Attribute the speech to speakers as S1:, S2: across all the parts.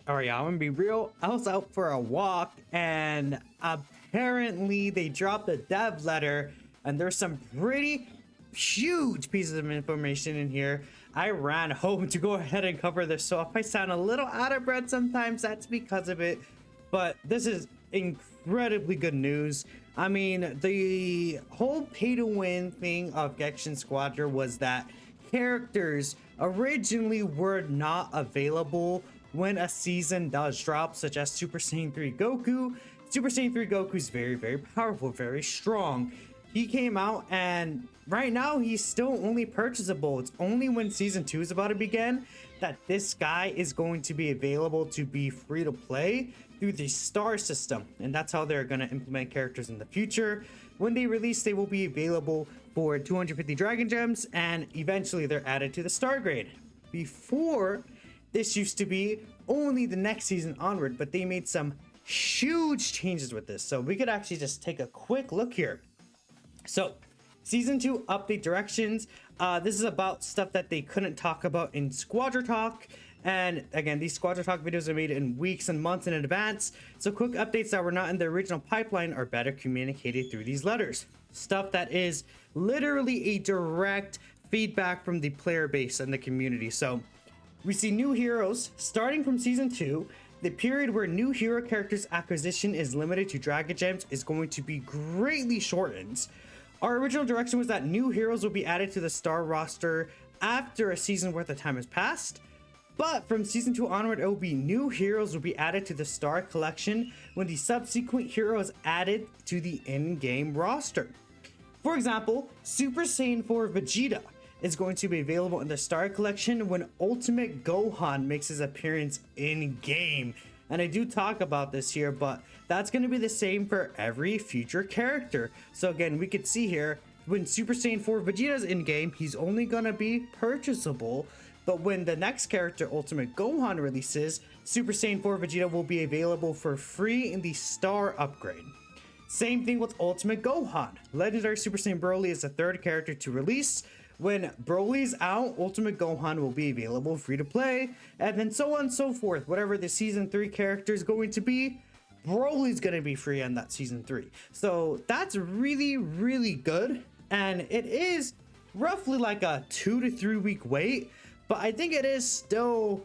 S1: All right, I'm gonna be real. I was out for a walk, and apparently they dropped a dev letter, and there's some pretty huge pieces of information in here. I ran home to go ahead and cover this, so if I sound a little out of breath sometimes, that's because of it. But this is incredibly good news. I mean, the whole pay-to-win thing of Gekishin Squadra was that characters originally were not available when a season does drop, such as Super Saiyan 3 Goku. Super Saiyan 3 Goku is very, very powerful, very strong. He came out, and right now he's still only purchasable. It's only when season 2 is about to begin that this guy is going to be available to be free to play through the star system, and that's how they're going to implement characters in the future. When they release, they will be available for 250 dragon gems, and eventually they're added to the star grade. Before, this used to be only the next season onward, but they made some huge changes with this. So we could actually just take a quick look here. So season 2 update directions. This is about stuff that they couldn't talk about in Squadra Talk. And again, these Squadra Talk videos are made in weeks and months in advance. So quick updates that were not in the original pipeline are better communicated through these letters. Stuff that is literally a direct feedback from the player base and the community. So we see new heroes starting from season 2. The period where new hero characters acquisition is limited to dragon gems is going to be greatly shortened. Our original direction was that new heroes will be added to the star roster after a season worth of time has passed. But from season 2 onward, it will be new heroes will be added to the star collection when the subsequent hero is added to the in-game roster. For example, Super Saiyan 4 Vegeta is going to be available in the star collection when Ultimate Gohan makes his appearance in game. And I do talk about this here, but that's going to be the same for every future character. So again, we could see here when Super Saiyan 4 Vegeta is in game, he's only going to be purchasable. But when the next character, Ultimate Gohan, releases, Super Saiyan 4 Vegeta will be available for free in the star upgrade. Same thing with Ultimate Gohan. Legendary Super Saiyan Broly is the third character to release. When Broly's out, Ultimate Gohan will be available free to play, and then so on and so forth. Whatever the season 3 character is going to be, Broly's going to be free on that season 3. So that's really, really good. And it is roughly like a 2 to 3 week wait, but I think it is still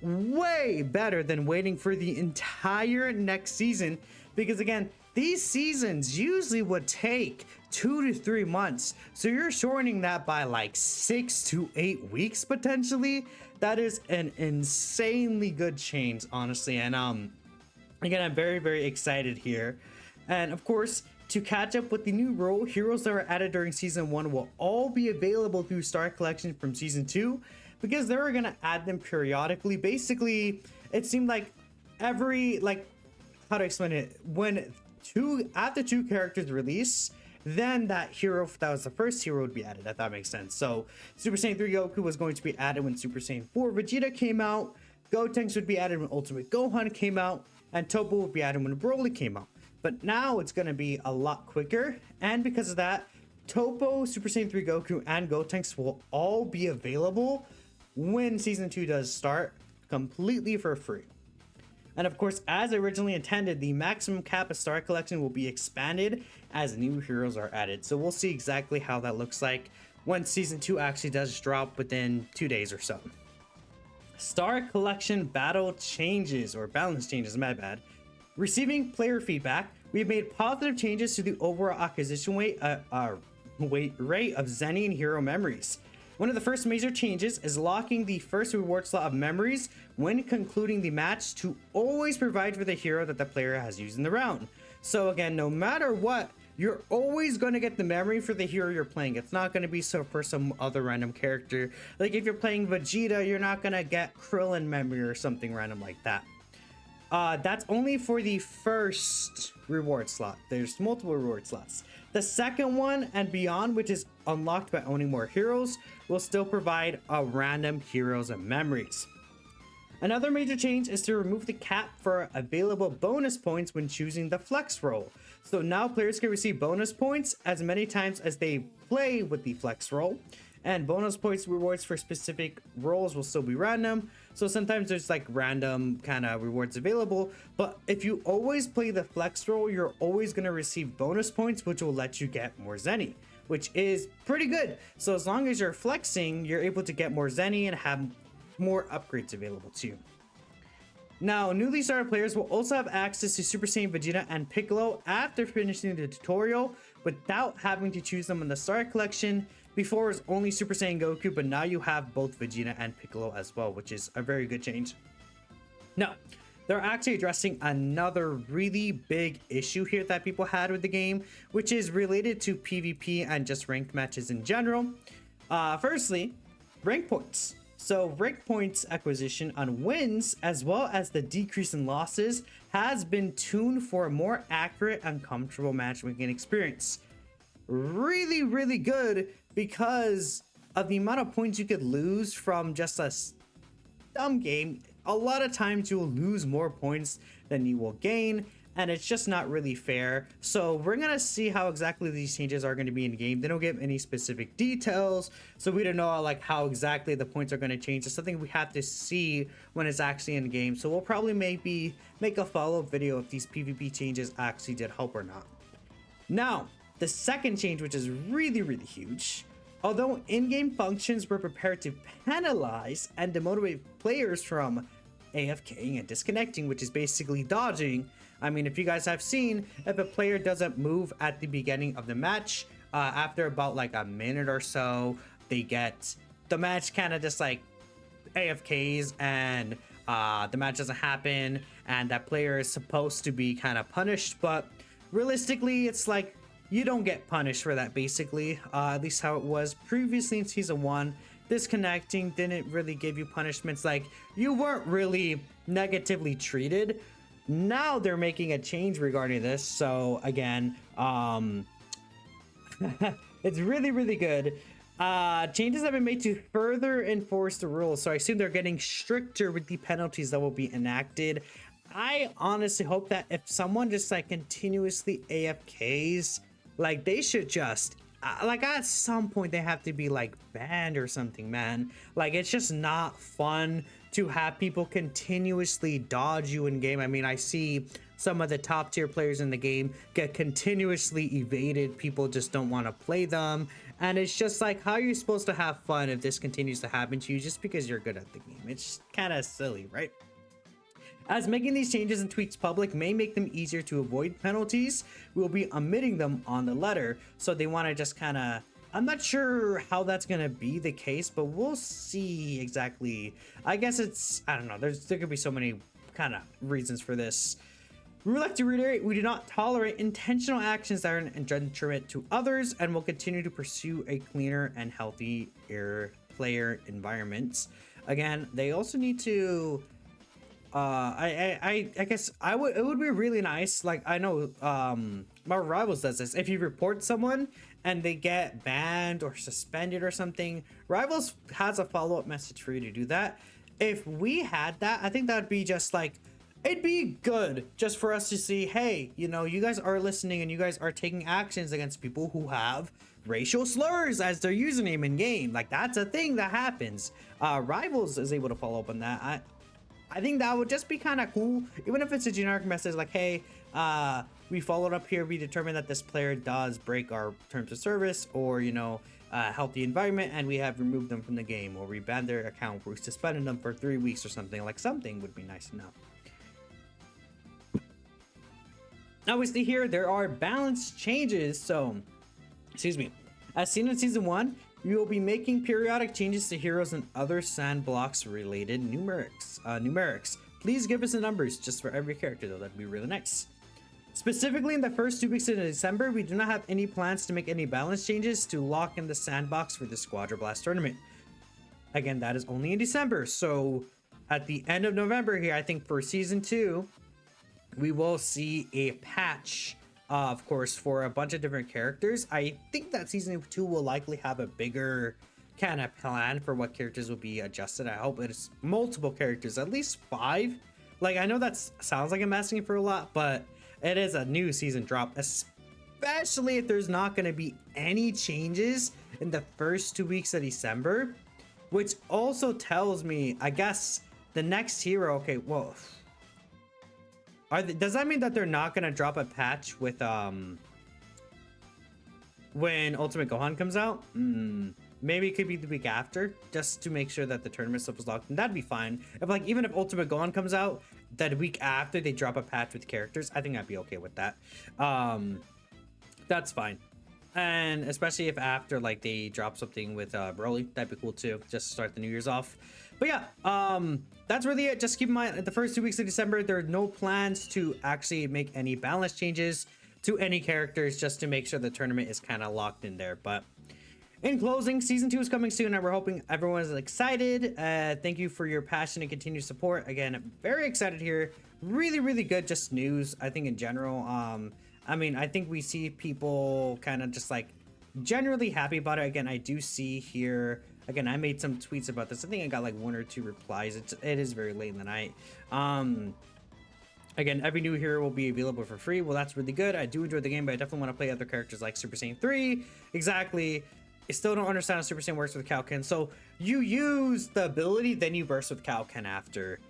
S1: way better than waiting for the entire next season, because again, these seasons usually would take 2 to 3 months. So you're shortening that by like 6 to 8 weeks potentially. That is an insanely good change, honestly. And again, I'm very, very excited here. And of course, to catch up with the new role, heroes that were added during season 1 will all be available through Star Collection from season 2, because they were gonna add them periodically. Basically, it seemed like every, like, how to explain it, when after two characters release, then that hero that was the first hero would be added, if that makes sense. So Super Saiyan 3 Goku was going to be added when Super Saiyan 4 Vegeta came out, Gotenks would be added when Ultimate Gohan came out, and Topo would be added when Broly came out. But now it's going to be a lot quicker, and because of that, Topo, Super Saiyan 3 Goku, and Gotenks will all be available when season 2 does start, completely for free. And of course, as originally intended, the maximum cap of Star Collection will be expanded as new heroes are added. So we'll see exactly how that looks like when season 2 actually does drop within 2 days or so. Star Collection battle changes, or balance changes, my bad. Receiving player feedback, we have made positive changes to the overall acquisition rate of Zenin hero memories. One of the first major changes is locking the first reward slot of memories when concluding the match to always provide for the hero that the player has used in the round. So again, no matter what, you're always going to get the memory for the hero you're playing. It's not going to be so for some other random character. Like if you're playing Vegeta, you're not going to get Krillin memory or something random like that. That's only for the first reward slot. There's multiple reward slots. The second one and beyond, which is unlocked by owning more heroes, will still provide random heroes and memories. Another major change is to remove the cap for available bonus points when choosing the flex role. So now players can receive bonus points as many times as they play with the flex role. and bonus points rewards for specific roles will still be random. So sometimes there's like random kind of rewards available, but if you always play the flex role, you're always going to receive bonus points, which will let you get more zenny, which is pretty good. So as long as you're flexing, you're able to get more zenny and have more upgrades available to you. Now, newly started players will also have access to Super Saiyan Vegeta and Piccolo after finishing the tutorial without having to choose them in the Star Collection. Before it was only Super Saiyan Goku, but now you have both Vegeta and Piccolo as well, which is a very good change. Now, they're actually addressing another really big issue here that people had with the game, which is related to PvP and just ranked matches in general. Firstly, rank points. So rank points acquisition on wins, as well as the decrease in losses, has been tuned for a more accurate and comfortable matchmaking experience. Really, really good, because of the amount of points you could lose from just a dumb game. A lot of times you'll lose more points than you will gain, and it's just not really fair. So we're gonna see how exactly these changes are going to be in game. They don't give any specific details, so we don't know like how exactly the points are going to change. It's something we have to see when it's actually in game. So we'll probably maybe make a follow-up video if these PvP changes actually did help or not. Now, the second change, which is really, really huge. Although in-game functions were prepared to penalize and demotivate players from AFKing and disconnecting, which is basically dodging. I mean, if you guys have seen, if a player doesn't move at the beginning of the match, after about like a minute or so, they get the match kind of just like AFKs, and the match doesn't happen, and that player is supposed to be kind of punished. But realistically, it's like you don't get punished for that, basically. At least how it was previously in season 1. Disconnecting didn't really give you punishments, like you weren't really negatively treated. Now they're making a change regarding this, so again, it's really, really good. Changes have been made to further enforce the rules, so I assume they're getting stricter with the penalties that will be enacted. I honestly hope that if someone just like continuously AFKs, like they should just like at some point they have to be like banned or something, man. Like it's just not fun to have people continuously dodge you in game. I mean, I see some of the top tier players in the game get continuously evaded. People just don't want to play them, and it's just like, how are you supposed to have fun if this continues to happen to you just because you're good at the game? It's kind of silly, right? As making these changes and tweaks public may make them easier to avoid penalties, we'll be omitting them on the letter. So they want to just kind of, I'm not sure how that's going to be the case, but we'll see exactly. I guess it's, I don't know, there could be so many kind of reasons for this. We would like to reiterate, we do not tolerate intentional actions that are an detriment to others, and will continue to pursue a cleaner and healthier player environment. Again, they also need to I guess it would be really nice, like I know my Rivals does this. If you report someone and they get banned or suspended or something, Rivals has a follow-up message for you to do that. If we had that, I think that'd be just like, it'd be good just for us to see, hey, you know, you guys are listening and you guys are taking actions against people who have racial slurs as their username in game. Like that's a thing that happens. Rivals is able to follow up on that. I think that would just be kind of cool, even if it's a generic message like, hey, we followed up here, we determined that this player does break our terms of service, or, you know, help the environment, and we have removed them from the game, or we banned their account, or we suspended them for 3 weeks or something. Like something would be nice enough. Obviously here, there are balance changes, so, excuse me. As seen in Season 1, we will be making periodic changes to heroes and other sandblocks related numerics. Please give us the numbers just for every character though, that'd be really nice. Specifically in the first 2 weeks of December, we do not have any plans to make any balance changes to lock in the sandbox for the Squadra Blast tournament. Again, that is only in December, so at the end of November here, I think for Season 2, we will see a patch, of course, for a bunch of different characters. I think that Season 2 will likely have a bigger kind of plan for what characters will be adjusted. I hope it's multiple characters, at least 5. Like, I know that sounds like I'm asking for a lot, but it is a new season drop, especially if there's not going to be any changes in the first 2 weeks of December, which also tells me, I guess, the next hero. Okay, well, does that mean that they're not gonna drop a patch with when Ultimate Gohan comes out? Maybe it could be the week after, just to make sure that the tournament stuff is locked, and that'd be fine. If like, even if Ultimate Gohan comes out that week after they drop a patch with characters, I think I'd be okay with that. That's fine. And especially if after like they drop something with Broly, that'd be cool too, just to start the New Year's off. But yeah, that's really it. Just keep in mind, the first 2 weeks of December, there are no plans to actually make any balance changes to any characters, just to make sure the tournament is kind of locked in there. But in closing, season 2 is coming soon, and we're hoping everyone is excited. Thank you for your passion and continued support. Again, I'm very excited here. Really, really good just news, I think, in general. I mean, I think we see people kind of just like generally happy about it. Again, I do see here, again, I made some tweets about this. I think I got like 1 or 2 replies. It is very late in the night. Again, every new hero will be available for free. Well, that's really good. I do enjoy the game, but I definitely want to play other characters like Super Saiyan 3. Exactly. I still don't understand how Super Saiyan works with Kaioken. So you use the ability, then you burst with Kaioken after.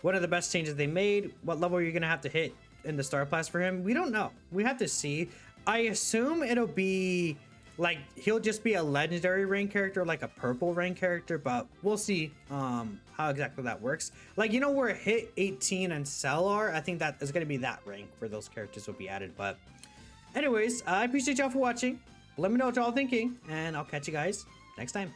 S1: What are the best changes they made? What level are you going to have to hit in the Star Pass for him? We don't know. We have to see. I assume it'll be like, he'll just be a legendary rank character, like a purple rank character, but we'll see how exactly that works. Like, you know where Hit 18 and Cell are? I think that is going to be that rank where those characters will be added. But anyways, I appreciate y'all for watching. Let me know what y'all thinking, and I'll catch you guys next time.